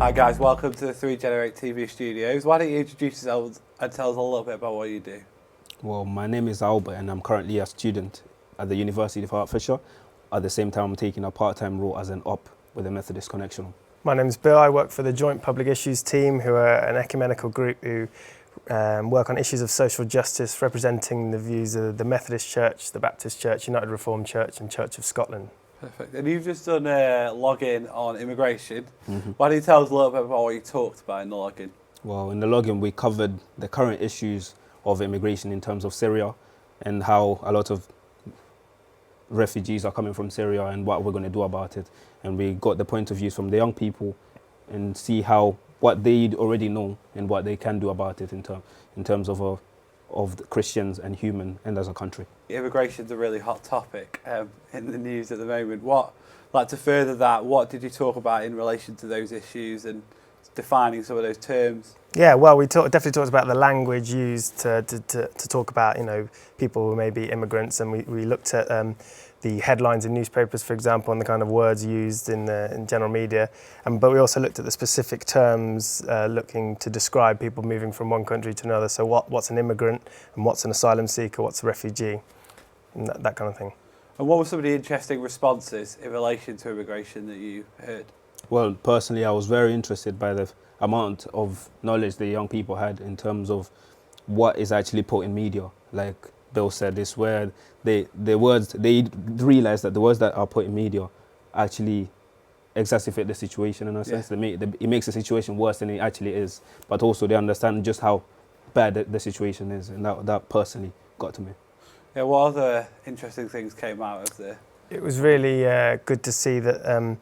Hi guys, welcome to the 3 Generate TV studios. Why don't you introduce yourselves and tell us a little bit about what you do? Well, my name is Albert and I'm currently a student at the University of Hertfordshire. At the same time, I'm taking a part-time role as an op with the Methodist Connection. My name is Bill. I work for the Joint Public Issues team, who are an ecumenical group who work on issues of social justice, representing the views of the Methodist Church, the Baptist Church, United Reformed Church and Church of Scotland. Perfect. And you've just done a login on immigration. Why don't you tell us a little bit about what you talked about in the login? Well, in the login, we covered the current issues of immigration in terms of Syria and how a lot of refugees are coming from Syria and what we're going to do about it. And we got the point of views from the young people and see what they already know and what they can do about it in terms of the Christians and human and as a country. Immigration's a really hot topic in the news at the moment. To further that, what did you talk about in relation to those issues and defining some of those terms? Yeah, well, we definitely talked about the language used to talk about, people who may be immigrants, and we looked at the headlines in newspapers, for example, and the kind of words used in general media. But we also looked at the specific terms looking to describe people moving from one country to another. So what's an immigrant and what's an asylum seeker, what's a refugee, and that kind of thing. And what were some of the interesting responses in relation to immigration that you heard? Well, personally, I was very interested by the amount of knowledge the young people had in terms of what is actually put in media. Like Bill said, it's where they realize that the words that are put in media actually exacerbate the situation in a sense. It makes the situation worse than it actually is. But also they understand just how bad the situation is, and that personally got to me. Yeah, what other interesting things came out of there? It was really good to see that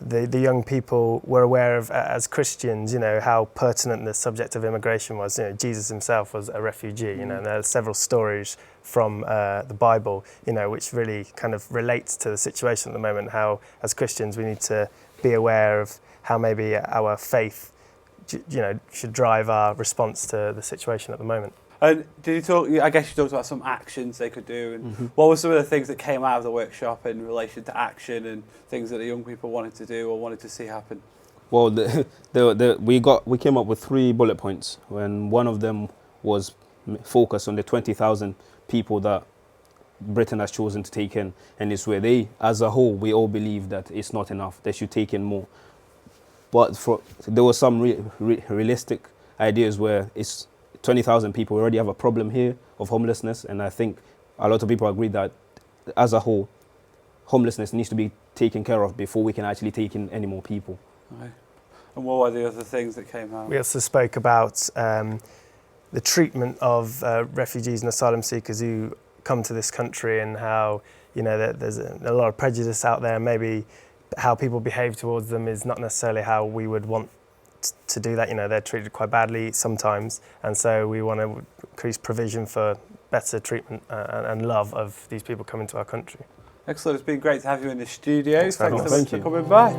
the young people were aware of, as Christians, how pertinent the subject of immigration was. Jesus himself was a refugee, and there are several stories from the Bible, which really kind of relates to the situation at the moment, how as Christians we need to be aware of how maybe our faith, should drive our response to the situation at the moment. And I guess you talked about some actions they could do, and what were some of the things that came out of the workshop in relation to action and things that the young people wanted to do or wanted to see happen? Well, we came up with 3 bullet points, and one of them was focused on the 20,000 people that Britain has chosen to take in, and it's where they, as a whole, we all believe that it's not enough. They should take in more. But there were some realistic ideas where it's 20,000 people. We already have a problem here of homelessness, and I think a lot of people agree that as a whole, homelessness needs to be taken care of before we can actually take in any more people. Okay. And what were the other things that came out? We also spoke about the treatment of refugees and asylum seekers who come to this country, and how there's a lot of prejudice out there. Maybe how people behave towards them is not necessarily how we would want to do that. They're treated quite badly sometimes, and so we want to increase provision for better treatment and love of these people coming to our country. Excellent. It's been great to have you in the studio. Thanks so much for Thank you. coming by.